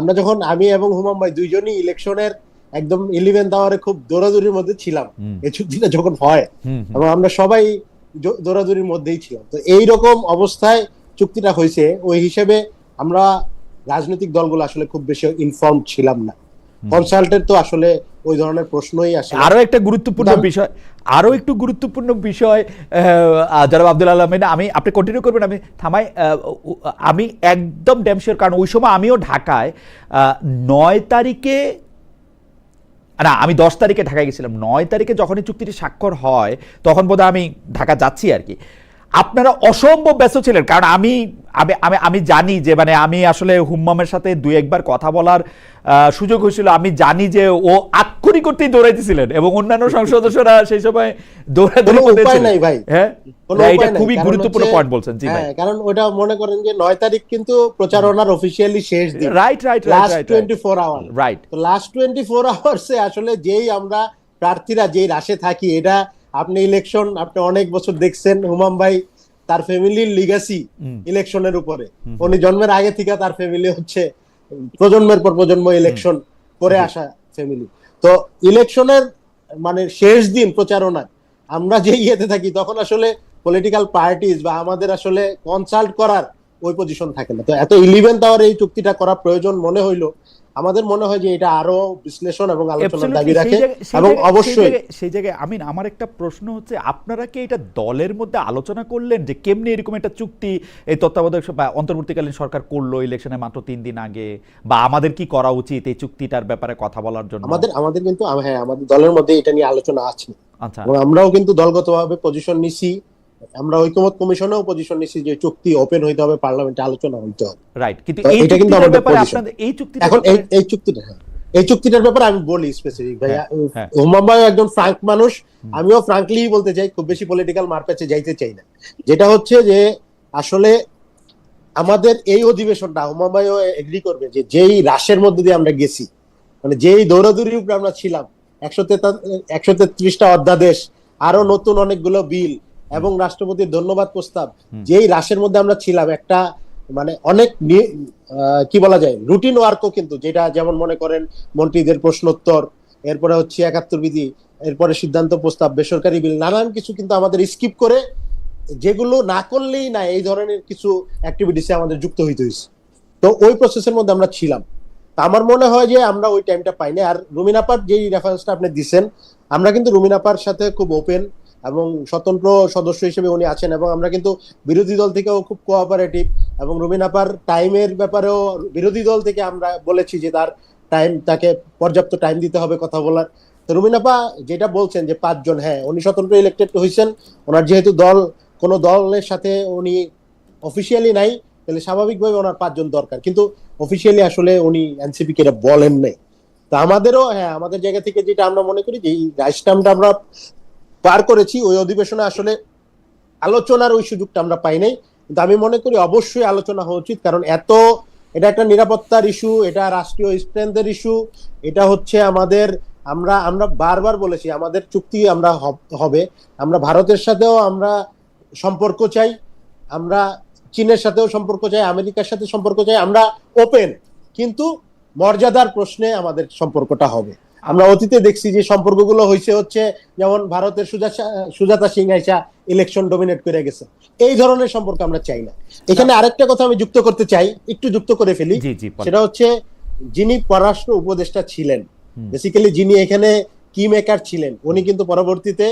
আমরা যখন আমি এবং হুমাম ভাই দুইজনই ইলেকশনের একদম 11th আওয়ারে খুব দৌড়াদৌড়ির মধ্যে ছিলাম এই চুক্তিটা যখন হয়, এবং আমরা সবাই দৌড়াদৌড়ির মধ্যেই ছিলাম। তো এইরকম অবস্থায় চুক্তিটা হয়েছে, ওই হিসেবে আমরা রাজনৈতিক দলগুলো আসলে খুব বেশি ইনফর্ম ছিলাম না। কনসাল্টেন্ট তো আসলে ওই ধরনের প্রশ্নই আসে। আরো একটা গুরুত্বপূর্ণ বিষয় জনাব আব্দুল আলমিন, আপনি কন্টিনিউ করবেন, আমি থামাই। আমি একদম ড্যাম শিওর, কারণ ওই সময় আমিও ঢাকায় 9 তারিখে না, আমি 10 তারিখে ঢাকায় গেছিলাম। 9 তারিখে যখনই চুক্তিটি স্বাক্ষর হয় তখন বোধহয় আমি ঢাকা যাচ্ছি আর কি। আপনারা অসম্ভব ব্যস্ত ছিলেন, কারণ আমি আমি আমি জানি যে মানে আমি আসলে হুম্মামের সাথে দুই একবার কথা বলার সুযোগ হয়েছিল। আমি জানি যে ও আক্ষরিক করতেই দৌড়াইতেছিলেন এবং অন্যান্য সংসদ সদস্যরা সেই সময় দৌড়াদৌড়ি করতেছিলেন। নাই ভাই, হ্যাঁ, এটা খুবই গুরুত্বপূর্ণ পয়েন্ট বলছেন। জি ভাই, কারণ ওটা মনে করেন যে 9 তারিখ কিন্তু প্রচারণার অফিশিয়ালি শেষ দিন। Right right last 24 hour, right. তো লাস্ট 24 আওয়ার্সে আসলে যেই আমরা প্রার্থীরা যেই রাশে থাকি, এটা আপনি ইলেকশন আপনি অনেক বছর দেখছেন। হুমাম ভাই তার ফ্যামিলির লিগাসি ইলেকশনের উপরে, উনি জন্মের আগে থেকে তার ফ্যামিলি হচ্ছে প্রজন্মের পর প্রজন্ম ইলেকশন করে আসা ফ্যামিলি। তো ইলেকশনের মানে শেষ দিন প্রচারণায় আমরা যে ইয়েতে থাকি, তখন আসলে পলিটিক্যাল পার্টিজ বা আমাদের আসলে কনসাল্ট করার ওই পজিশন থাকে না। তো এত 11th আওয়ারে এই চুক্তিটা করা প্রয়োজন মনে হইলো। আমাদের মনে হয় যে এটা আরো বিশ্লেষণ এবং আলোচনার দাবি রাখে। এবং অবশ্যই সেই জায়গায় আমার একটা প্রশ্ন হচ্ছে, আপনারা কি এটা দলের মধ্যে আলোচনা করলেন যে কেমনি এরকম একটা চুক্তি এই তত্ত্বাবধায়ক বা অন্তর্বর্তীকালীন সরকার করলো ইলেকশনে মাত্র 3 দিন আগে, বা আমাদের কি করা উচিত এই চুক্তিটার ব্যাপারে কথা বলার জন্য? আমাদের কিন্তু হ্যাঁ, আমাদের দলের মধ্যে এটা নিয়ে আলোচনা আছে। আচ্ছা, এবং আমরাও কিন্তু দলগতভাবে পজিশন নিছি। আমরা ঐকমত্য কমিশনেও পজিশন নিছি যে চুক্তি ওপেন হইতে হবে, পার্লামেন্টে আলোচনা হইতে হবে। রাইট, কিন্তু এটা কিন্তু আমাদের ব্যাপারে আপনাদের এই চুক্তিটা, এখন এই চুক্তিটার ব্যাপারে আমি বলি স্পেসিফিক ভাই। হুমাম ভাই একজন ফ্রাঙ্ক মানুষ, আমিও ফ্রাঙ্কলি বলতে চাই, খুব বেশি পলিটিক্যাল মারপ্যাচে যাইতে চাই না। যেটা হচ্ছে যে আসলে আমাদের এই অধিবেশনটা, হুমাম ভাইও এগ্রি করবে যে যেই রাশের মধ্যে দিয়ে আমরা গেছি, মানে যেই দৌড়াদৌড়ির উপরে আমরা ছিলাম, 133টা অধ্যাদেশ, আরো নতুন অনেকগুলো বিল এবং রাষ্ট্রপতির ধন্যবাদ প্রস্তাব, যেই রাশের মধ্যে আমরা ছিলাম, একটা মানে অনেক কি বলা যায় রুটিন ওয়ার্কও কিন্তু, যেটা যেমন মনে করেন মন্ত্রীদের প্রশ্নোত্তর, এরপরে হচ্ছে 71 বিধি, এরপরে সিদ্ধান্ত প্রস্তাব, বেসরকারি বিল, নানান কিছু কিন্তু আমাদের স্কিপ করে, যেগুলো না করলেই না এই ধরনের কিছু অ্যাক্টিভিটিসে আমাদের যুক্ত হইতে হয়েছে। তো ওই প্রসেসের মধ্যে আমরা ছিলাম। আমার মনে হয় যে আমরা ওই টাইমটা পাইনি। আর রুমিন আপার যেই রেফারেন্সটা আপনি দিচ্ছেন, আমরা কিন্তু রুমিন আপার সাথে খুব ওপেন এবং স্বতন্ত্র সদস্য হিসেবে উনি আছেন, এবং আমরা কিন্তু বিরোধী দল থেকেও খুব কোঅপারেটিভ। এবং রুমিন আপার টাইমের ব্যাপারেও বিরোধী দল থেকে আমরা বলেছি যে তাকে পর্যাপ্ত টাইম দিতে হবে কথা বলার। তো রুমিন আপা যেটা বলছেন যে 5 জন, হ্যাঁ উনি স্বতন্ত্র ইলেক্টেড হয়েছেন, ওনার যেহেতু কোনো দলের সাথে উনি অফিসিয়ালি নাই, তাহলে স্বাভাবিকভাবে ওনার 5 জন দরকার, কিন্তু অফিসিয়ালি আসলে উনি এনসিপি কে বলেন নাই। তো আমাদেরও হ্যাঁ, আমাদের জায়গা থেকে যেটা আমরা মনে করি যে এই রাইসটামটা আমরা পার করেছি, ওই অধিবেশনে আসলে আলোচনার ওই সুযোগটা আমরা পাই নাই। কিন্তু আমি মনে করি অবশ্যই আলোচনা হওয়া উচিত, কারণ এটা একটা নিরাপত্তার ইস্যু, এটা রাষ্ট্রীয় স্ট্রেংথের ইস্যু, এটা হচ্ছে আমাদের, আমরা বারবার বলেছি আমাদের চুক্তি হবে, আমরা ভারতের সাথেও আমরা সম্পর্ক চাই, আমরা চীনের সাথেও সম্পর্ক চাই, আমেরিকার সাথে সম্পর্ক চাই, আমরা ওপেন, কিন্তু মর্যাদার প্রশ্নে আমাদের সম্পর্কটা হবে। আমরা অতীতে দেখছি যে সম্পর্কগুলো হচ্ছে যেমন ভারতের সুজাতা সিং আইসা ইলেকশন ডমিনেট করে গেছে, এই ধরনের সম্পর্ক আমরা চাই না। এখানে আরেকটা কথা আমি যুক্ত করতে চাই, একটু যুক্ত করে ফেলি। সেটা হচ্ছে যিনি পররাষ্ট্র উপদেষ্টা ছিলেন, বেসিক্যালি যিনি এখানে কি মেকার ছিলেন, উনি কিন্তু পরবর্তীতে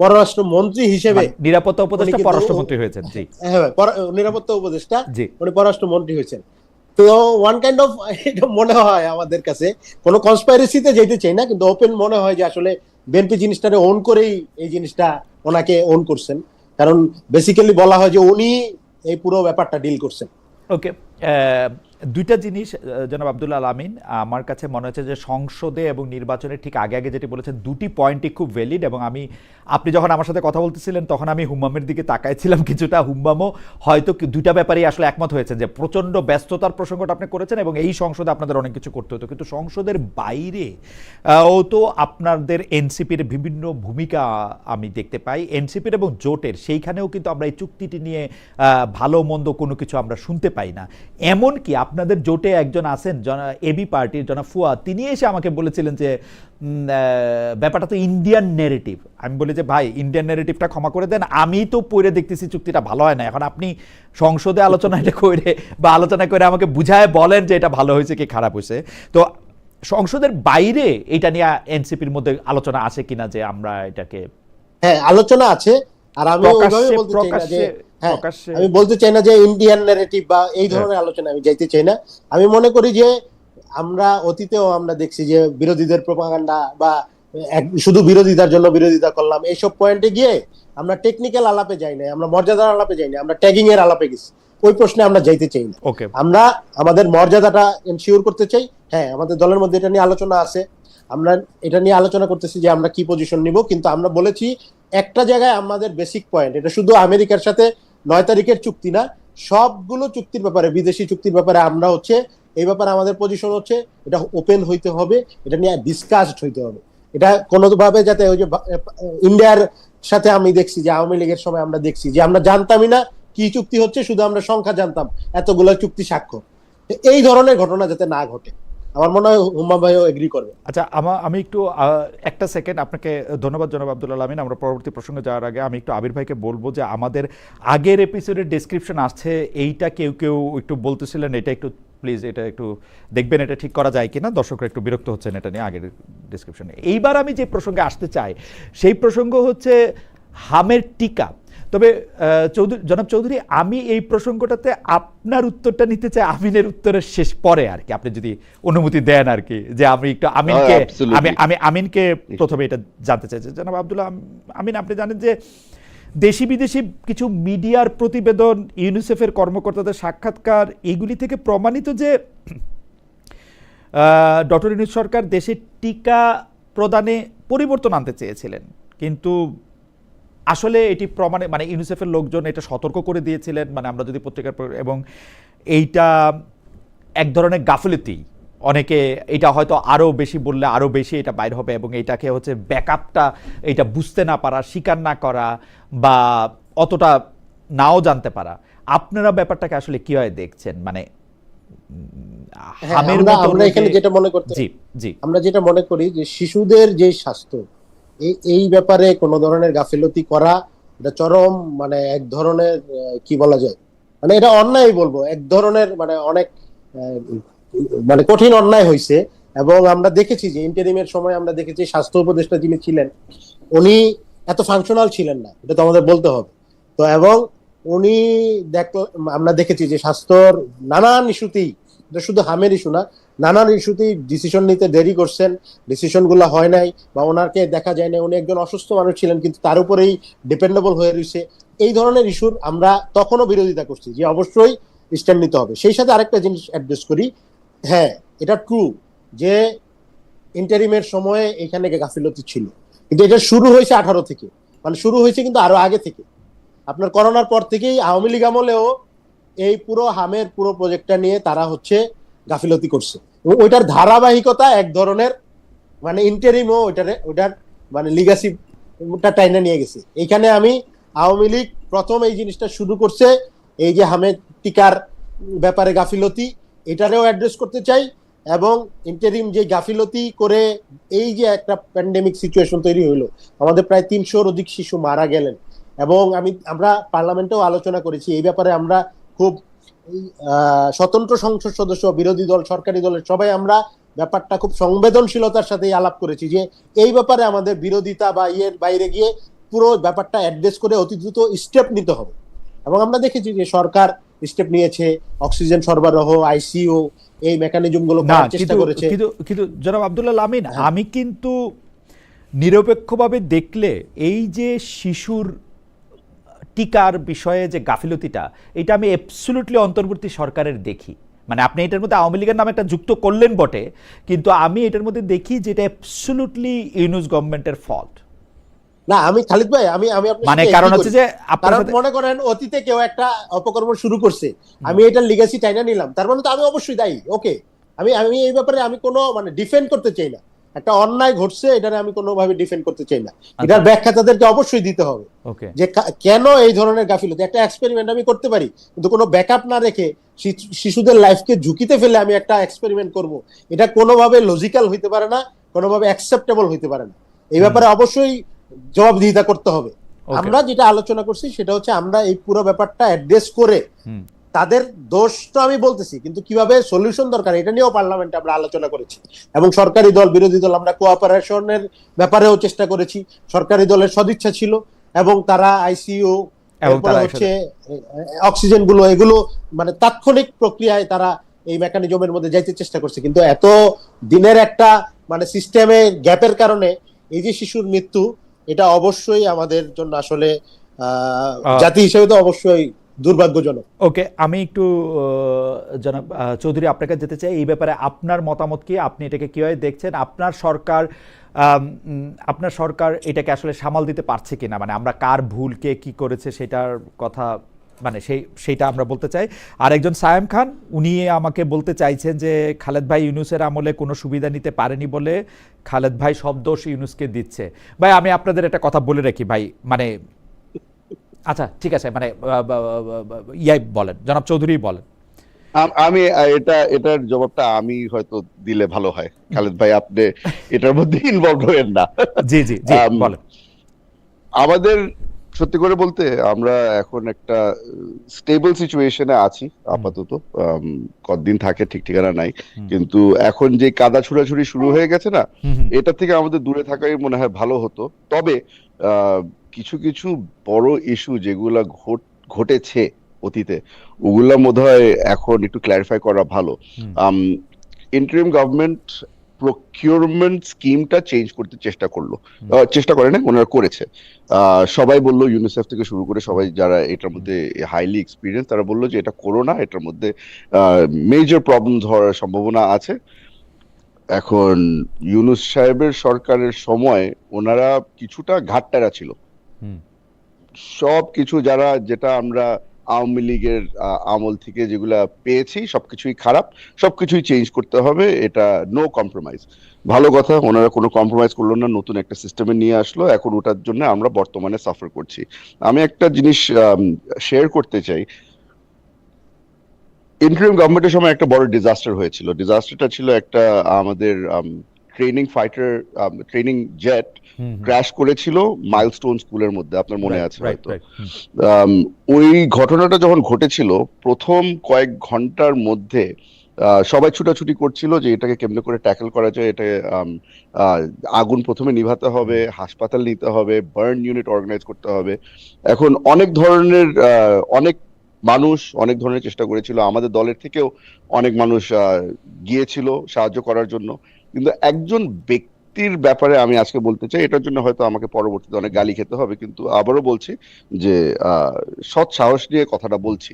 পররাষ্ট্র মন্ত্রী হিসেবে, নিরাপত্তা উপদেষ্টা পররাষ্ট্রমন্ত্রী হয়েছেন। জি হ্যাঁ, নিরাপত্তা উপদেষ্টা, উনি পররাষ্ট্র মন্ত্রী হয়েছেন। তো ওয়ান কাইন্ড অফ এটা মনে হয় আমাদের কাছে, কোনো কনস্পাইরেসিতে যেতে চাই না, কিন্তু ওপেন মনে হয় যে আসলে বিএনপি জিনিসটারে ওন করেই এই জিনিসটা ওনাকে ওন করছেন, কারণ বেসিক্যালি বলা হয় যে উনি এই পুরো ব্যাপারটা ডিল করছেন। ওকে, দুইটা জিনিস জনাব আব্দুল আলমিন, আমার কাছে মনে হচ্ছে যে সংসদে এবং নির্বাচনের ঠিক আগে আগে যেটি বলেছেন দুটি পয়েন্টই খুব ভ্যালিড। এবং আপনি যখন আমার সাথে কথা বলতেছিলেন তখন আমি হুম্মামের দিকে তাকাইছিলাম কিছুটা, হুম্মামও হয়তো দুইটা ব্যাপারেই আসলে একমত হয়েছেন যে প্রচণ্ড ব্যস্ততার প্রসঙ্গটা আপনি করেছেন এবং এই সংসদে আপনাদের অনেক কিছু করতে হতো, কিন্তু সংসদের বাইরে ও তো আপনাদের এনসিপির বিভিন্ন ভূমিকা আমি দেখতে পাই, এনসিপির এবং জোটের, সেইখানেও কিন্তু আমরা এই চুক্তিটি নিয়ে ভালো মন্দ কোনো কিছু আমরা শুনতে পাই না। এমনকি আপনাদের জোটে একজন আছেন এবি পার্টির জনাব ফুয়াদ, তিনি এসে আমাকে বলেছিলেন যে ব্যাপারটা তো ইন্ডিয়ান নেরেটিভ। আমি বলি যে ভাই ইন্ডিয়ান নেরেটিভটা ক্ষমা করে দেন, আমি তো পড়ে দেখতেছি চুক্তিটা ভালো হয় না, এখন আপনি সংসদে আলোচনা এটা করে বা আলোচনা করে আমাকে বুঝায় বলেন যে এটা ভালো হয়েছে কি খারাপ হয়েছে। তো সংসদের বাইরে এটা নিয়ে এনসিপির মধ্যে আলোচনা আছে কিনা যে আমরা এটাকে, হ্যাঁ আলোচনা আছে, আর আমি ওইভাবে বলতে চাই না যে হ্যাঁ আমি বলতে চাই না যে ইন্ডিয়ান ন্যারেটিভ বা এই ধরনের আলোচনা আমি যাইতে চাই না। আমি মনে করি যে আমরা অতীতেও আমরা দেখছি যে বিরোধীদের প্রোপাগান্ডা বা শুধু বিরোধিতার জন্য বিরোধিতা করলাম এইসব পয়েন্টে গিয়ে আমরা টেকনিক্যাল আলাপে যাই না, আমরা মর্যাদার আলাপে যাই না, আমরা ট্যাগিং এর আলাপে গেছি। ওই প্রশ্নে আমরা যাইতে চাই না, আমরা আমাদের মর্যাদাটা এনশিওর করতে চাই। হ্যাঁ আমাদের দলের মধ্যে এটা নিয়ে আলোচনা আছে, আমরা এটা নিয়ে আলোচনা করতেছি যে আমরা কি পজিশন নিব, কিন্তু আমরা বলেছি একটা জায়গায় আমাদের বেসিক পয়েন্ট, এটা শুধু আমেরিকার সাথে 9 তারিখের চুক্তি না, সবগুলো চুক্তির ব্যাপারে, বিদেশি চুক্তির ব্যাপারে আমরা হচ্ছে এই ব্যাপারে আমাদের পজিশন হচ্ছে এটা ওপেন হইতে হবে, এটা নিয়ে ডিসকাসড হইতে হবে। এটা কোনোভাবে যাতে ওই যে ইন্ডিয়ার সাথে আমি দেখছি যে আওয়ামী লীগের সময় আমরা দেখছি যে আমরা জানতামই না কি চুক্তি হচ্ছে, শুধু আমরা সংখ্যা জানতাম এতগুলো চুক্তি স্বাক্ষর। এই ধরনের ঘটনা যাতে না ঘটে, আমার মনে হয় হুম্মা ভাইও এগ্রি করবে। আচ্ছা আমি একটু একটা সেকেন্ড আপনাকে ধন্যবাদ জনাব আব্দুল আমিন। আমরা পরবর্তী প্রসঙ্গে যাওয়ার আগে আমি একটু আবির ভাইকে বলবো যে আমাদের আগের এপিসোডের ডেসক্রিপশন আসছে, এইটা কেউ একটু বলতেছিলেন, এটা একটু প্লিজ এটা একটু দেখবেন এটা ঠিক করা যায় কিনা, দর্শকরা একটু বিরক্ত হচ্ছেন এটা নিয়ে আগের ডেসক্রিপশনে। এইবার আমি যে প্রসঙ্গে আসতে চাই সেই প্রসঙ্গ হচ্ছে হামের টিকা। তবে জনাব চৌধুরী, আমি এই প্রসঙ্গটাতে আপনার উত্তরটা নিতে চাই আমিনের উত্তরের শেষ পরে আর কি, আপনি যদি অনুমতি দেন আর কি, যে আমি একটু আমিনকে প্রথমে এটা জানতে চাই। জনাব আব্দুল্লাহ আমিন, আপনি জানেন যে দেশি বিদেশি কিছু মিডিয়ার প্রতিবেদন, ইউনিসেফের কর্মকর্তাদের সাক্ষাৎকার, এইগুলি থেকে প্রমাণিত যে ডক্টর ইউনূস সরকার দেশে টিকা প্রদানে পরিবর্তন আনতে চেয়েছিলেন, কিন্তু আসলে এটি প্রমাণে মানে ইউনিসেফের লোকজন এটা সতর্ক করে দিয়েছিলেন, মানে আমরা যদি পত্রিকার, এবং এইটা এক ধরনের গাফিলতি, অনেকে এটা হয়তো আরও বেশি বললে আরও বেশি এটা বাইর হবে, এবং এইটাকে হচ্ছে ব্যাকআপটা এটা বুঝতে না পারা, স্বীকার না করা বা অতটা নাও জানতে পারা। আপনারা ব্যাপারটাকে আসলে কিভাবে দেখছেন? মানে আমরা এখানে যেটা মনে করতে, আমরা যেটা মনে করি যে শিশুদের যে স্বাস্থ্য, এই ব্যাপারে কোনো ধরনের গাফিলতি করা এটা চরম মানে এক ধরনের কি বলা যায়, মানে এটা অন্যায় বলবো, এক ধরনের মানে অনেক মানে কঠিন অন্যায় হয়েছে। এবং আমরা দেখেছি যে ইন্টারিমের সময় আমরা দেখেছি স্বাস্থ্য উপদেষ্টা যিনি ছিলেন উনি এত ফাংশনাল ছিলেন না, এটা তো আমাদের বলতে হবে। তো এবং উনি আমরা দেখেছি যে স্বাস্থ্যর নানান ইস্যুতেই, এটা শুধু হামের ইস্যু না, নানান ইস্যুতেই ডিসিশন নিতে দেরি করছেন, ডিসিশন গুলো হয় নাই বা ওনাকে দেখা যায় না, উনি একজন অসুস্থ মানুষ ছিলেন কিন্তু তার উপরেই ডিপেন্ডেবল হয়ে রয়েছে। এই ধরনের ইস্যুর আমরা তখনও বিরোধিতা করছি যে অবশ্যই স্ট্যান্ড নিতে হবে। সেই সাথে আরেকটা জিনিস অ্যাড্রেস করি, হ্যাঁ এটা ট্রু যে ইন্টারিমের সময়ে এখানে গাফিলতি ছিল, কিন্তু এটা শুরু হয়েছে 18 থেকে, মানে শুরু হয়েছে কিন্তু আরো আগে থেকে, আপনার করোনার পর থেকেই আওয়ামী লীগ আমলেও এই পুরো হামের পুরো প্রজেক্টটা নিয়ে তারা হচ্ছে গাফিলতি করছে, এবং ওইটার ধারাবাহিকতা এক ধরনের মানে ইন্টারিমও ওইটার মানে লিগাসিটা টাইনে নিয়ে গেছে। এইখানে আমি আওয়ামী লীগ প্রথম এই জিনিসটা শুরু করছে, এই যে হামের টিকার ব্যাপারে গাফিলতি, এটারেও অ্যাড্রেস করতে চাই। এবং ইন্টারিম যে গাফিলতি করে এই যে একটা প্যান্ডেমিক সিচুয়েশন তৈরি হইলো, আমাদের প্রায় 300-র অধিক শিশু মারা গেলেন, এবং আমরা পার্লামেন্টেও আলোচনা করেছি এই ব্যাপারে। আমরা খুব স্বতন্ত্র সংসদ সদস্য, বিরোধী দল, সরকারি দলের সবাই আমরা ব্যাপারটা খুব সংবেদনশীলতার সাথে আলাপ করেছি যে এই ব্যাপারে আমাদের বিরোধিতা বা ইয়ের বাইরে গিয়ে পুরো ব্যাপারটা অ্যাড্রেস করে অতি দ্রুত স্টেপ নিতে হবে। এবং আমরা দেখেছি যে সরকার স্টেপ নিয়েছে, অক্সিজেন সরবরাহ, আইসিইউ, এই মেকানিজম গুলো করার চেষ্টা করেছে। কিন্তু জনাব আব্দুল্লাহ আমিন, আমি কিন্তু নিরপেক্ষভাবে দেখলে এই যে শিশুর টিকার বিষয়ে যে গাফিলতিটা, এটা আমি অ্যাবসলিউটলি অন্তর্বর্তী সরকারের দেখি। মানে আপনি এটার মধ্যে আওয়ামী লীগের নামে একটা যুক্ত করলেন বটে, কিন্তু আমি এটার মধ্যে দেখি যে এটা অ্যাবসলিউটলি ইউনূস গভর্নমেন্টের ফল্ট। না আমি খালিদ ভাই, আমি মানে কারণ হচ্ছে যে আপনারা মনে করেন অতীতে কেউ একটা অপকর্ম শুরু করছে, আমি এটা লিগ্যাসি টাইনা নিলাম, তার মানে তো আমি অবশ্যই দায়ী। ওকে, আমি এই ব্যাপারে আমি কোনো মানে ডিফেন্ড করতে চাই না, একটা অন্যায় ঘটছে, এটারে আমি কোনোভাবে ডিফেন্ড করতে চাই না, এটার ব্যাখ্যা তাদেরকে অবশ্যই দিতে হবে যে কেন এই ধরনের গাফিলতি। একটা এক্সপেরিমেন্ট আমি করতে পারি, কিন্তু কোনো ব্যাকআপ না রেখে শিশুদের লাইফকে ঝুঁকিতে ফেলে আমি একটা এক্সপেরিমেন্ট করব, এটা কোনোভাবে লজিক্যাল হইতে পারে না, কোনোভাবে অ্যাকসেপ্টেবল হইতে পারে না। এই ব্যাপারে অবশ্যই জবাবদিহিতা করতে হবে। আমরা যেটা আলোচনা করছি সেটা হচ্ছে আমরা এই পুরো ব্যাপারটা অ্যাড্রেস করে তাদের দোষ তো আমি বলতেছি, কিন্তু কিভাবে সলিউশন দরকার এটা নিয়েও পার্লামেন্টে আমরা আলোচনা করেছি, এবং সরকারি দল বিরোধী দল আমরা কোঅপারেশনের ব্যাপারেও চেষ্টা করেছি। সরকারি দলের সদিচ্ছা ছিল এবং তারা আইসিইউ হচ্ছে অক্সিজেন গুলো এগুলো মানে তাৎক্ষণিক প্রক্রিয়ায় তারা এই মেকানিজমের মধ্যে যাইতে চেষ্টা করছে, কিন্তু এত দিনের একটা মানে সিস্টেমে গ্যাপের কারণে এই যে শিশুর মৃত্যু, এটা অবশ্যই আমাদের জন্য আসলে জাতি হিসেবে তো অবশ্যই দুর্ভাগ্যজনক। ওকে, আমি একটু জনাব চৌধুরী আপনার কাছে যেতে চাই, এই ব্যাপারে আপনার মতামত কি, আপনি এটাকে কিভাবে দেখছেন? আপনার সরকার এটাকে আসলে সামাল দিতে পারছে কিনা, মানে আমরা কার ভুল, কে কি করেছে সেটার কথা মানে সেইটা আমরা বলতে চাই। আর একজন সায়েম খান, উনি আমাকে বলতে চাইছেন যে খালেদ ভাই ইউনূসের আমলে কোনো সুবিধা নিতে পারেনি বলে খালেদ ভাই সব দোষ ইউনূসকে দিচ্ছে। ভাই আমি আপনাদের একটা কথা বলে রাখি ভাই, মানে আচ্ছা ঠিক আছে, মানে বলেন, জনাব চৌধুরী বলেন। আমি এটার জবাবটা আমি হয়তো দিলে ভালো হয়। খালেদ ভাই আপনি এটার মধ্যে ইনভলভ হয়েন না। জি জি জি বলেন। আমাদের সত্যি করে বলতে আমরা এখন একটা স্টেবল সিচুয়েশনে আছি আপাতত, কতদিন থাকে ঠিক ঠিকানা নাই, কিন্তু এখন যে কাদা ছুড়াছুড়ি শুরু হয়ে গেছে না, এটা থেকে আমাদের দূরে থাকাই মনে হয় ভালো হতো। তবে কিছু কিছু বড় ইস্যু যেগুলা ঘটেছে অতীতে, ওগুলা বোধহয় এখন একটু ক্ল্যারিফাই করা ভালো। ইন্টারিম গভর্নমেন্ট প্রকিউরমেন্ট স্কিমটা চেঞ্জ করতে চেষ্টা করে না, ওনারা করেছে। সবাই বললো, ইউনিসেফ থেকে শুরু করে সবাই যারা এটার মধ্যে হাইলি এক্সপিরিয়েন্স, তারা বললো যে এটা করো না, এটার মধ্যে মেজর প্রবলেম হওয়ার সম্ভাবনা আছে। এখন ইউনূস সাহেবের সরকারের সময় ওনারা কিছুটা ঘাটতারা ছিল, সব কিছু যেটা আমরা আওয়ামী লীগের আমল থেকে যেগুলা পেয়েছি সবকিছুই খারাপ, সবকিছুই চেঞ্জ করতে হবে, এটা নো কম্প্রোমাইজ। ভালো কথা, ওনারা কোনো কম্প্রোমাইজ করলো না, নতুন একটা সিস্টেমে নিয়ে আসলো, এখন ওটার জন্য আমরা বর্তমানে সাফার করছি। আমি একটা জিনিস শেয়ার করতে চাই। ইন্টারিম গভর্নমেন্টের সময় একটা বড় ডিজাস্টার হয়েছিল। ডিজাস্টারটা ছিল একটা আমাদের ট্রেনিং জেট ক্র্যাশ করেছিল মাইলস্টোন স্কুলের মধ্যে, আপনার মনে আছে হয়তো। ওই ঘটনাটা যখন ঘটেছিল, প্রথম কয়েক ঘন্টার মধ্যে সবাই ছুটাছুটি করছিল যে এটাকে কেমনে করে ট্যাকল করা যায়, এটা আগুন প্রথমে নিভাতে হবে, হাসপাতাল নিতে হবে, বার্ন ইউনিট অর্গানাইজ করতে হবে। এখন অনেক মানুষ অনেক ধরনের চেষ্টা করেছিল, আমাদের দলের থেকেও অনেক মানুষ গিয়েছিল সাহায্য করার জন্য, কিন্তু একজন ব্যক্তির ব্যাপারে আমি আজকে বলতে চাই, এটার জন্য হয়তো আমাকে পরবর্তীতে অনেক গালি খেতে হবে, কিন্তু আবারও বলছি যে সৎ সাহস নিয়ে কথাটা বলছি।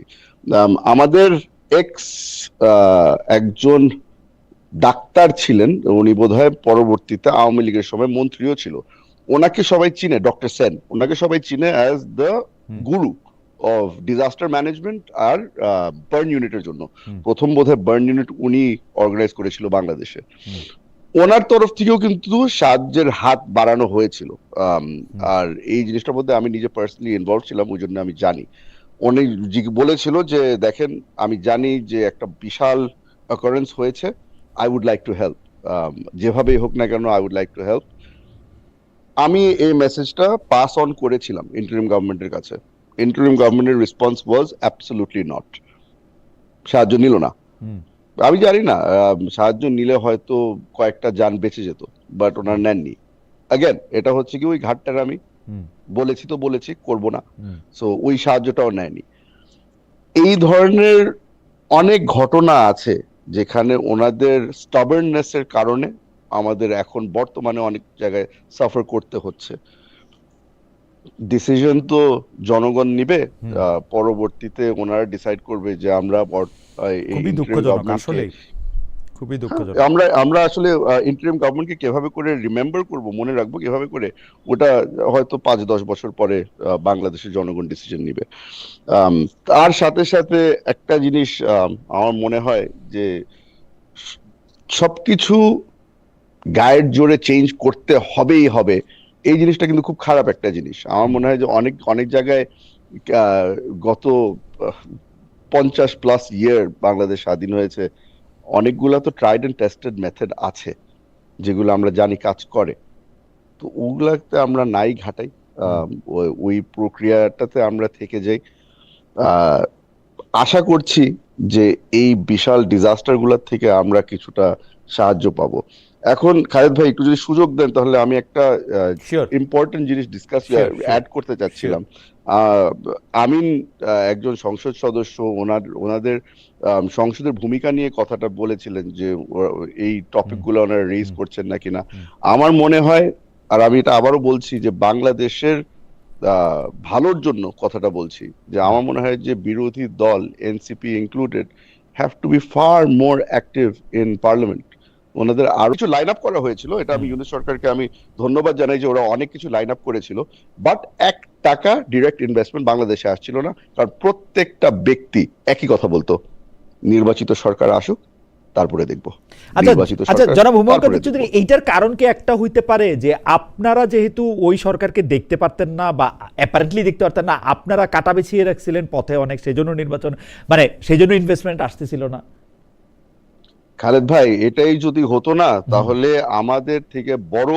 আমাদের একজন ডাক্তার ছিলেন, উনি বোধহয় পরবর্তীতে আওয়ামী লীগের সময় মন্ত্রীও ছিল, ওনাকে সবাই চিনে, ডক্টর সেন, ওনাকে সবাই চিনে as the guru of disaster management আর বার্ন ইউনিটের জন্য। প্রথম বোধহয় বার্ন ইউনিট উনি অর্গানাইজ করেছিল বাংলাদেশে। ওনার তরফ থেকেও কিন্তু সাহায্যের হাত বাড়ানো হয়েছিল, আর এই জিনিসটার মধ্যে আমি নিজে পার্সোনালি ইনভলভ ছিলাম, ওই জন্য আমি জানি। উনি বলেছিল যে দেখেন, আমি জানি যে একটা বিশাল অকারেন্স হয়েছে, I would like to help, যেভাবেই হোক না কেন I would like to help. আমি এই মেসেজটা পাস অন করেছিলাম ইন্টারিম গভর্নমেন্টের কাছে। ইন্টারিম গভর্নমেন্টের রেসপন্স ওয়াজ অ্যাবসলিউটলি নট, সাহায্য নিল না। আমি জানি না, সাহায্য নিলে হয়তো কয়েকটা যান বেঁচে যেত, বাট ওনার নেননি। अगेन এটা হচ্ছে কি ওই ঘাটটার আমি বলেছি তো বলেছি করব না, সো ওই সাহায্যটাও নেয়নি। এই ধরনের অনেক ঘটনা আছে যেখানে ওনাদের স্টাবার্ননেস এর কারণে আমাদের এখন বর্তমানে অনেক জায়গায় সাফার করতে হচ্ছে। ডিসিশন তো জনগণ নিবে, পরবর্তীতে ওনারা ডিসাইড করবে যে আমরা খুবই দুঃখজনক, আসলে খুবই দুঃখজনক। আমরা আসলে ইন্টারিম গভর্নমেন্টকে কিভাবে করে রিমেম্বার করব, মনে রাখবো কিভাবে করে, ওটা হয়তো 5-10 বছর পরে বাংলাদেশের জনগণ ডিসিশন নিবে। তার সাথে সাথে একটা জিনিস আমার মনে হয় যে সবকিছু গায়ের জোরে চেঞ্জ করতে হবেই হবে, এই জিনিসটা কিন্তু খুব খারাপ একটা জিনিস। আমার মনে হয় যে অনেক অনেক জায়গায় গত 50+ ইয়ার বাংলাদেশ স্বাধীন হয়েছে, অনেকগুলা তো ট্রাইড এন্ড টেস্টেড মেথড আছে যেগুলো আমরা জানি কাজ করে, তো ওগুলাতে আমরা নাই ঘাটাই, ওই প্রক্রিয়াটাতে আমরা থেকে যাই। আহ আশা করছি যে এই বিশাল ডিজাস্টার গুলার থেকে আমরা কিছুটা সাহায্য পাবো। এখন খালেদ ভাই একটু যদি সুযোগ দেন তাহলে আমি একটা শিওর ইম্পর্টেন্ট জিনিস ডিসকাস অ্যাড করতে চাচ্ছিলাম। আমিন একজন সংসদ সদস্য, ওনাদের সংসদের ভূমিকা নিয়ে কথাটা বলেছিলেন যে এই টপিক গুলো ওনারা রেজ করছেন নাকি না। আমার মনে হয়, আর আমি এটা আবারও বলছি, যে বাংলাদেশের ভালোর জন্য কথাটা বলছি, যে আমার মনে হয় যে বিরোধী দল NCP included have to be far more active in parliament. ওনাদের আরো কিছু লাইন আপ করা হয়েছিল, এটা আমি ইউনিট সরকারকে আমি ধন্যবাদ জানাই যে ওরা অনেক কিছু লাইন আপ করেছিল, বাট 1 টাকা ডিরেক্ট ইনভেস্টমেন্ট বাংলাদেশে আসছিল না, কারণ প্রত্যেকটা ব্যক্তি একই কথা বলতো, নির্বাচিত সরকার আসুক তারপরে দেখবো। আচ্ছা জনাব হুমায়ুন কবির চৌধুরী, এইটার কারণ কি একটা হইতে পারে যে আপনারা যেহেতু ওই সরকারকে দেখতে পারতেন না বা অ্যাপারেন্টলি দেখতে পারতেন না, আপনারা কাটা বেছিয়ে রাখছিলেন পথে অনেক, সেজন্য নির্বাচন মানে সেজন্য ইনভেস্টমেন্ট আসতেছিল না? খালেদ ভাই, এটাই যদি হতো না তাহলে আমাদের থেকে বড়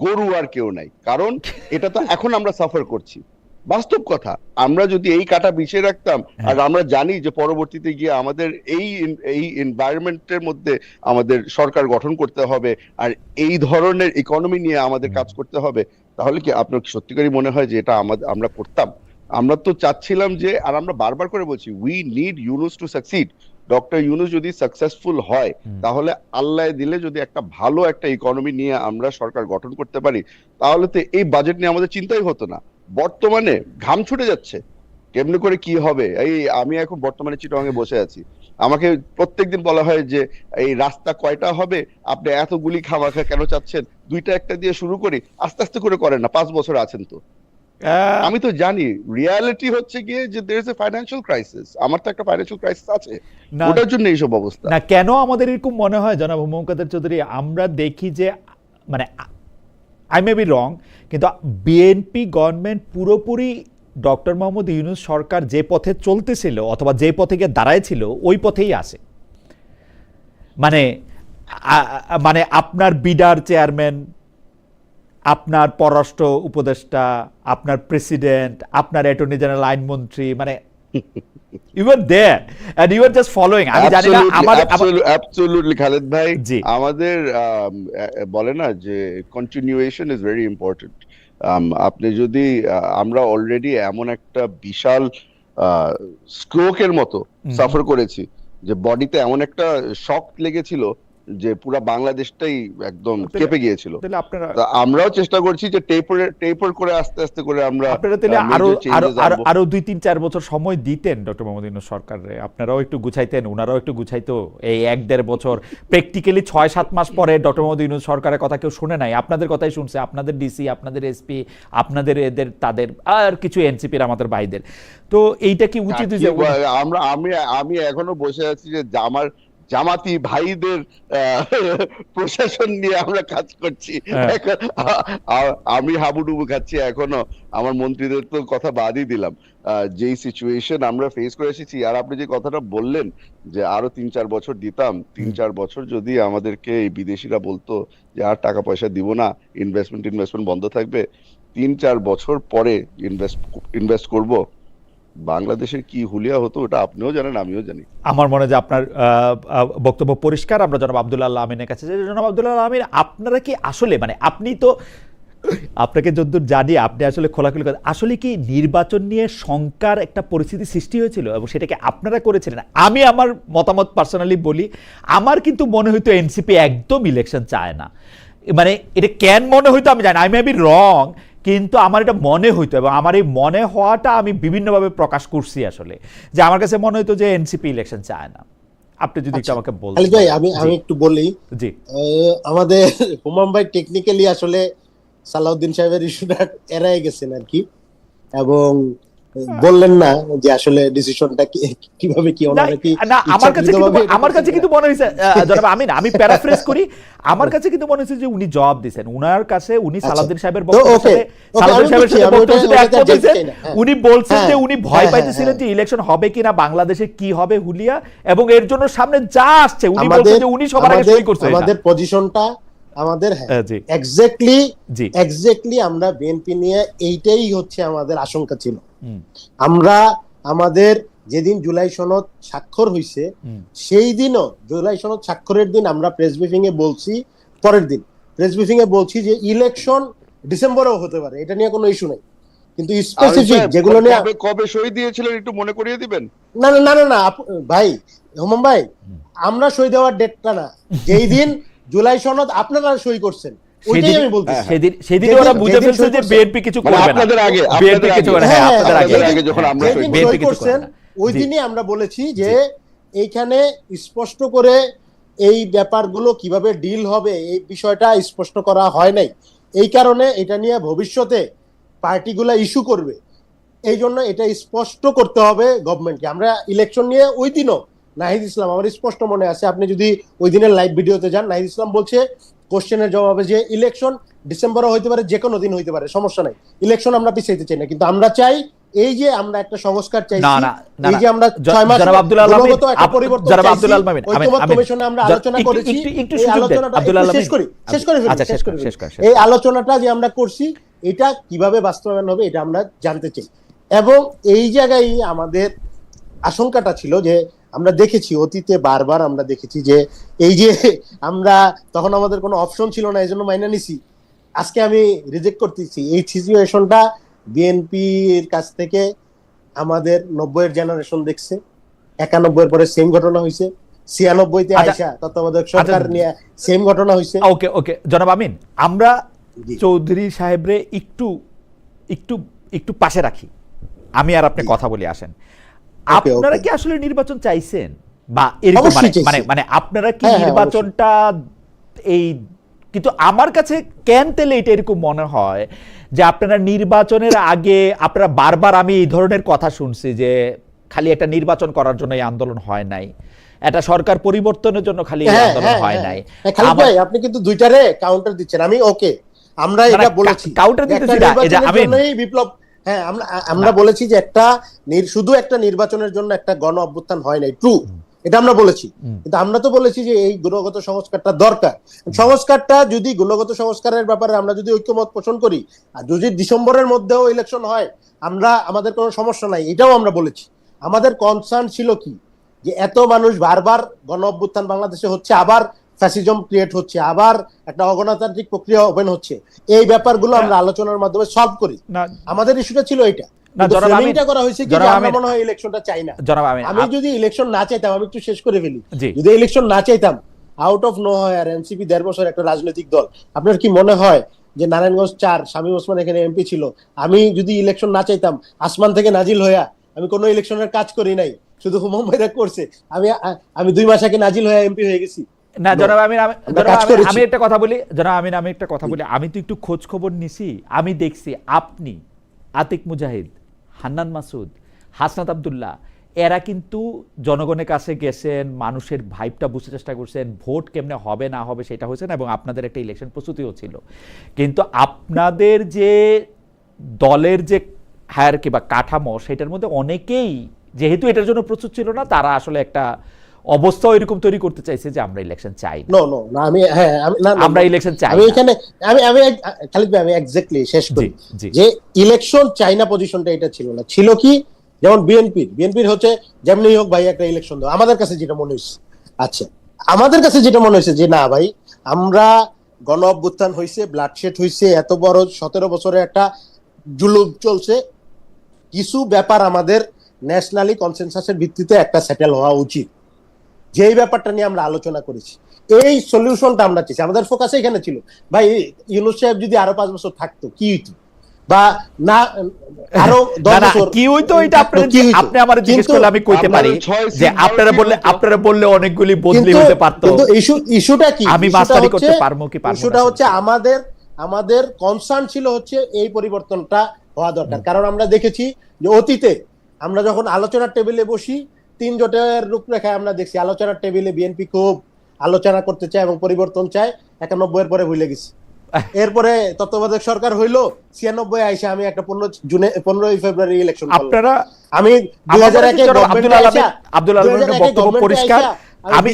গরু আর কেউ নাই, কারণ এটা তো এখন আমরা সাফার করছি, বাস্তব কথা। আমরা যদি এই কাটা বিছিয়ে রাখতাম, আর আমরা জানি যে পরবর্তীতে গিয়ে আমাদের এই এনভায়রনমেন্টের মধ্যে আমাদের সরকার গঠন করতে হবে আর এই ধরনের ইকোনমি নিয়ে আমাদের কাজ করতে হবে, তাহলে কি আপনার সত্যিকারই মনে হয় যে এটা আমরা করতাম? আমরা তো চাচ্ছিলাম যে, আর আমরা বারবার করে বলছি, we need Yunus to succeed. Doctor Yunus যদি সাকসেসফুল হয়, তাহলে আল্লাহ দিলে যদি একটা ভালো একটা ইকোনমি নিয়ে আমরা সরকার গঠন করতে পারি, তাহলে তো এই বাজেট নিয়ে আমাদের চিন্তাই হতো না। বর্তমানে ঘাম ছুটে যাচ্ছে কেমনে করে কি হবে। আমি এখন বর্তমানে চিটাগাঙে বসে আছি, আমাকে প্রত্যেকদিন বলা হয় যে এই রাস্তা কয়টা হবে, আপনি এতগুলি খামাখা কেন চাচ্ছেন, 2টা 1টা দিয়ে শুরু করি, আস্তে আস্তে করে করেন না, 5 বছর আছেন তো। আমি তো জানি রিয়ালিটি হচ্ছে গিয়ে যে there is a financial crisis, আমার তো একটা ফাইন্যান্সিয়াল ক্রাইসিস আছে, ওটার জন্য এইসব অবস্থা। না, কেন আমাদের এরকম মনে হয় জনাব হুমায়ুন কবির চৌধুরী, আমরা দেখি যে মানে আই মে বি রং, কিন্তু বিএনপি গভর্নমেন্ট পুরোপুরি ডক্টর মোহাম্মদ ইউনূস সরকার যে পথে চলতেছিল অথবা যে পথে গিয়ে দাঁড়ায়ছিল ওই পথেই আসে। মানে মানে আপনার বিডার চেয়ারম্যান, আপনার পররাষ্ট্র উপদেষ্টা, আপনার প্রেসিডেন্ট, আপনার অ্যাটর্নি জেনারেল, আইনমন্ত্রী, মানে you were there and you were just following. আমি জানি না absolutely খালেদ ভাই, আমাদের বলে না যে কন্টিনিউয়েশন ইজ ভেরি ইম্পর্টেন্ট। আপনি যদি আমরা অলরেডি এমন একটা বিশাল স্ট্রোকের মতো সাফার করেছি যে বডিতে এমন একটা শক লেগেছিল যে পুরো বাংলাদেশটাই একদম কেঁপে গিয়েছিল। আমরাও চেষ্টা করছি যে টেপার করে আস্তে আস্তে করে আমরা, আপনারা তাহলে আরো 2-3-4 বছর সময় দিতেন ডক্টর মোহাম্মদ ইউনূস সরকারে, আপনারাও একটু গুছাইতেন, ওনারাও একটু গুছাইতো। এই 1-1.5 বছর, প্র্যাকটিক্যালি 6-7 মাস পরে ডক্টর মোহাম্মদ ইউনূস সরকারের কথা কেউ শুনে নাই, আপনাদের কথাই শুনছে, আপনাদের ডিসি, আপনাদের এসপি, আপনাদের এদের তাদের আর কিছু এনসিপির আমাদের ভাইদের। তো এইটা কি উচিত? আমি এখনো বসে আছি যে আমার জামাতি ভাইদের প্রশাসন নিয়ে আমরা কাজ করছি, আমি হাবুডুবু খাচ্ছি এখনো। আমার মন্ত্রীদের তো কথা বাদই দিলাম, যেই সিচুয়েশন আমরা ফেস করে এসেছি। আর আপনি যে কথাটা বললেন যে আরো 3-4 বছর দিতাম, 3-4 বছর যদি আমাদেরকে এই বিদেশিরা বলতো যে আর টাকা পয়সা দিব না, ইনভেস্টমেন্ট বন্ধ থাকবে, 3-4 বছর পরে ইনভেস্ট করব, বাংলাদেশের কি হুলিয়া হতো ওটা আপনিও জানেন, আমিও জানি। আমার মনে হয় যে আপনার বক্তব্য পরিষ্কার। আমরা জনাব আব্দুল্লাহ আল আমিনের কাছে যাই। জনাব আব্দুল্লাহ আল আমিন, আপনারা কি আসলে, মানে আপনি তো, আপনাকে যতদূর জানি আপনি আসলে খোলাখুলি কথা, আসলে কি নির্বাচন নিয়ে শঙ্কার একটা পরিস্থিতি সৃষ্টি হয়েছিল এবং সেটাকে আপনারা করেছিলেন? আমি আমার মতামত পার্সোনালি বলি, আমার কিন্তু মনে হইতো এনসিপি একদম ইলেকশন চায় না। মানে এটা কেন মনে হইতো আমি জানি, আই মে বি রং, কিন্তু আমার এটা মনে হইতো এবং আমার এই মনে হওয়াটা আমি বিভিন্নভাবে প্রকাশ করছি আসলে, যে আমার কাছে মনে হইতো যে এনসিপি ইলেকশন চায় না। আপনি যদি একটু আমাকে বলতেন। খালিদ ভাই, আমি একটু বলি। জি, আমাদের হুমায়ুন ভাই টেকনিক্যালি আসলে সালাউদ্দিন সাহেবের ইস্যুটা এড়াই গেছেন আর কি, এবং বললেন না যে আসলে ডিসিশনটা কিভাবে কি ওনারা কি না আমার কাছে ইচ্ছাকৃতভাবে কিন্তু মনে হয়েছে জনাব আমিন, আমি প্যারাফ্রেজ করি, আমার কাছে কিন্তু মনে হয়েছে যে উনি জবাব দিয়েছেন, উনার কাছে উনি সালাউদ্দিন সাহেবের বক্তব্যের সাথে সালাউদ্দিন সাহেবের সাথে বক্তব্যের সাথে একমত হয়েছেন। উনি বলছেন যে উনি ভয় পাইতেছিলেন যে ইলেকশন হবে কিনা, বাংলাদেশে কি হবে হুলিয়া, এবং এর জন্য সামনে যা আসছে উনি বলছেন যে উনি সবার আগে সই করছেন। আমাদের পজিশনটা আমাদের এক্স্যাক্টলি আমরা বিএনপি নিয়ে এইটাই হচ্ছে আমাদের আশঙ্কা ছিল। আমরা আমাদের যেদিন জুলাই সনদ স্বাক্ষর হইছে সেই দিনও জুলাই সনদ স্বাক্ষরের দিন আমরা প্রেস ব্রিফিং এ বলছি, পরের দিন প্রেস ব্রিফিং এ বলছি যে ইলেকশন ডিসেম্বরেও হতে পারে, এটা নিয়ে কোনো ইস্যু নাই, কিন্তু স্পেসিফিক যেগুলো নিয়ে কবে সই দিয়েছিলেন একটু মনে করিয়ে দিবেন। না না না না ভাই, হুমাম ভাই, আমরা সই দেওয়ার ডেটটা না, যেই দিন জুলাই সনদ আপনারা সই করছেন ওইটাই আমি বলতেছি। সেদিন ওরা বুঝে ফেলছে যে বিএনপি কিছু করবে না, আপনাদের আগে বিএনপি কিছু করে, হ্যাঁ আপনাদের আগে যখন আমরা সই করছেন ওই দিনই আমরা বলেছি যে এইখানে স্পষ্ট করে এই ব্যাপারগুলো কিভাবে ডিল হবে এই বিষয়টা স্পষ্ট করা হয় নাই, এই কারণে এটা নিয়ে ভবিষ্যতে পার্টিগুলা ইস্যু করবে, এই জন্য এটা স্পষ্ট করতে হবে গভর্নমেন্টকে। আমরা ইলেকশন নিয়ে ওই দিনও নাহিদ ইসলাম, আমার স্পষ্ট মনে আছে, আপনি যদি ওই দিনের লাইভ ভিডিওতে যান, নাহিদ ইসলাম বলছে কোশ্চেনের জবাবে যে ইলেকশন ডিসেম্বরে হইতে পারে, যে কোনো দিন হইতে পারে, সমস্যা নাই, ইলেকশন আমরা পিছাইতে চাই না, কিন্তু আমরা চাই এই যে আমরা একটা সংস্কার চাইছি, এই যে আমরা 6 মাস গুণগত একটা পরিবর্তন চাইছি, ঐক্যমত কমিশনে আমরা আলোচনা করেছি, এই আলোচনাটা শেষ করি, এই আলোচনাটা যে আমরা করছি এটা কিভাবে বাস্তবায়ন হবে এটা আমরা জানতে চাই। এবং এই জায়গায় আমাদের আশঙ্কাটা ছিল যে আমরা দেখেছি অতীতে বারবার আমরা দেখেছি যে এই যে আমরা তখন আমাদের কোনো অপশন ছিল না, এই জন্য মাইনা নিছি, আজকে আমি রিজেক্ট করতেছি। এই সিচুয়েশনটা বিএনপির কাছ থেকে আমাদের 90-এর জেনারেশন দেখছে, 91-এর পরে সেম ঘটনা হয়েছে, 96-তে আয়শা তত্ত্বাবধায়ক সরকার নিয়ে সেম ঘটনা হয়েছে। ওকে ওকে জনাব আমিন, আমরা চৌধুরী সাহেবরে একটু একটু একটু পাশে রাখি, আমি আর আপনি কথা বলি আসেন। আপনারা কি আসলে নির্বাচন চাইছেন, বা এরকম মানে আপনারা কি নির্বাচনটা এই, কিন্তু আমার কাছে কেন তেলে এটা এরকম মনে হয় যে আপনারা নির্বাচনের আগে আপনারা বারবার, আমি এই ধরনের কথা শুনছি যে খালি একটা নির্বাচন করার জন্য এই আন্দোলন হয় নাই, এটা সরকার পরিবর্তনের জন্য খালি এই আন্দোলন হয় নাই। খালিদ ভাই আপনি কিন্তু দুইটারে কাউন্টার দিচ্ছেন, আমি ওকে আমরা এটা বলেছি কাউন্টার দিতেছি না, এটা আমি বিপ্লব, হ্যাঁ আমরা বলেছি যে একটা শুধু একটা নির্বাচনের জন্য একটা গণ অভ্যুত্থান হয় নাই, ট্রু, এটা আমরা বলেছি, কিন্তু আমরা তো বলেছি যে এই গুণগত সংস্কারটা দরকার, সংস্কারটা যদি গুণগত সংস্কারের ব্যাপারে আমরা যদি ঐক্যমত পোষণ করি, আর যদি ডিসেম্বরের মধ্যেও ইলেকশন হয় আমাদের কোনো সমস্যা নাই, এটাও আমরা বলেছি। আমাদের কনসার্ন ছিল কি যে এত মানুষ বারবার গণ অভ্যুত্থান বাংলাদেশে হচ্ছে, আবার ফ্যাসিজম ক্রিয়েট হচ্ছে, আবার একটা অগণতান্ত্রিক প্রক্রিয়া ওপেন হচ্ছে, এই ব্যাপারগুলো আমরা আলোচনার মাধ্যমে সলভ করি, আমাদের ইস্যুটা ছিল এটা। আমি যদি ইলেকশন না চাইতাম, আমি একটু শেষ করে ফেলি, যদি ইলেকশন না চাইতাম, আউট অফ নো হয় এনসিপি 1.5 বছর একটা রাজনৈতিক দল, আপনার কি মনে হয় যে নারায়ণগঞ্জ 4 শামীম ওসমান এখানে এমপি ছিল, আমি যদি ইলেকশন না চাইতাম আসমান থেকে নাজিল হইয়া, আমি কোনো ইলেকশনের কাজ করি নাই, শুধু হুমায়ুন ভাইরা করছে, আমি 2 মাস আগে নাজিল হয়ে এমপি হয়ে গেছি না। জনাব আমিন, আমি একটা কথা বলি, জনাব আমিন আমি একটা কথা বলি, আমি তো একটু খোঁজ খবর নিছি, আমি দেখছি আপনি, আতিক মুজাহিদ, হান্নান মাসুদ, হাসনাত আব্দুল্লাহ, এরা কিন্তু জনগণের কাছে গেছেন, মানুষের ভাইবটা বুঝতে চেষ্টা করছেন, ভোট কেমনে হবে না হবে সেটা হয়েছে না, এবং আপনাদের একটা ইলেকশন প্রস্তুতিও ছিল, কিন্তু আপনাদের যে দলের যে হায়ারার্কি বা কাঠামো সেটার মধ্যে অনেকেই যেহেতু এটার জন্য প্রস্তুত ছিল না, তারা আসলে একটা অবস্থা এরকম তৈরি করতে চাইছে যে আমরা ইলেকশন চাই না। আমরা ইলেকশন চাই, আমি এখানে আমি খালিদ ভাই আমি এক্স্যাক্টলি শেষ করি যে ইলেকশন চাই না পজিশনটা এটা ছিল না, ছিল কি, যেমন বিএনপির হচ্ছে যেমনি হোক ভাই একটা ইলেকশন দাও, আমাদের কাছে যেটা মনে হয়েছে, আচ্ছা আমাদের কাছে যেটা মনে হয়েছে যে না ভাই, আমরা গণ অভ্যুত্থান হয়েছে, ব্লাডশেড হয়েছে, এত বড় 17 বছরে একটা জুলুম চলছে, কিছু ব্যাপার আমাদের ন্যাশনালি কনসেনসাসের ভিত্তিতে একটা সেটেল হওয়া উচিত, যেই ব্যাপারটা নিয়ে আমরা আলোচনা করেছি, এই সলিউশনটা আমরা চাইছি, আমাদের ফোকাস এখানে ছিল। ভাই ইউনূস সাহেব যদি আরো 5 বছর থাকতো কি হইতো, বা না আরো 10 বছর কি হইতো, এটা আপনি আমারে জিজ্ঞেস করলে আমি কইতে পারি যে আপনারা বললে অনেকগুলি বদলি হতে পারতো, কিন্তু ইস্যুটা কি, আমি মাস্টারি করতে পারবো কি পারবো না, ইস্যুটা হচ্ছে আমাদের কনসার্ন ছিল হচ্ছে এই পরিবর্তনটা হওয়া দরকার। কারণ আমরা দেখেছি যে অতীতে আমরা যখন আলোচনার টেবিলে বসি 3 জোটের রূপরেখায় আমরা দেখছি আলোচনার টেবিলে বিএনপি খুব আলোচনা করতে চায় এবং পরিবর্তন চায়, 91 এর পরে ভুলে গেছি। এরপরে তত্ত্বাবধায়ক সরকার হইলো, 96 আইসা আমি একটা 15ই ফেব্রুয়ারি ইলেকশন আপনারা আমি 2001 আব্দুল আলমের বক্তব্য পরিষ্কার। আমি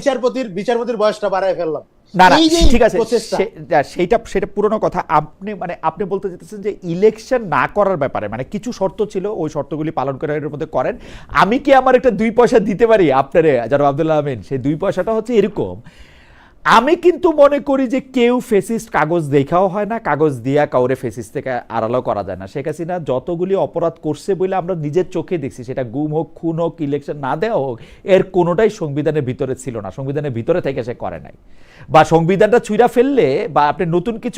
বিচারপতির বয়সটা বাড়ায় ফেললাম। না এই যে ঠিক আছে, প্রচেষ্টা, সেটা পুরনো কথা। আপনি বলতে চাইতেছেন যে ইলেকশন না করার ব্যাপারে মানে কিছু শর্ত ছিল, ওই শর্তগুলি পালন করে এর মধ্যে করেন। আমি কি আমার একটা 2 পয়সা দিতে পারি আপনারে যারা আব্দুল আমিন? সেই 2 পয়সাটা হচ্ছে এরকম, আমি কিন্তু মনে করি যে কেউ ফেসিস্ট কাগজ দেখাও হয় না, কাগজ দিয়া কাউরে ফেসিস্ট থেকে আড়ালও করা যায় না। শেখ হাসিনা যতগুলি অপরাধ করছে বলে আমরা নিজের চোখে দেখছি, সেটা গুম হোক, খুন হোক, ইলেকশন না দেওয়া হোক, এর কোনোটাই সংবিধানের ভিতরে ছিল না, সংবিধানের ভিতরে থেকে সে করে নাই। বা সংবিধানটা ছুঁড়া ফেললে বা আপনি নতুন কিছু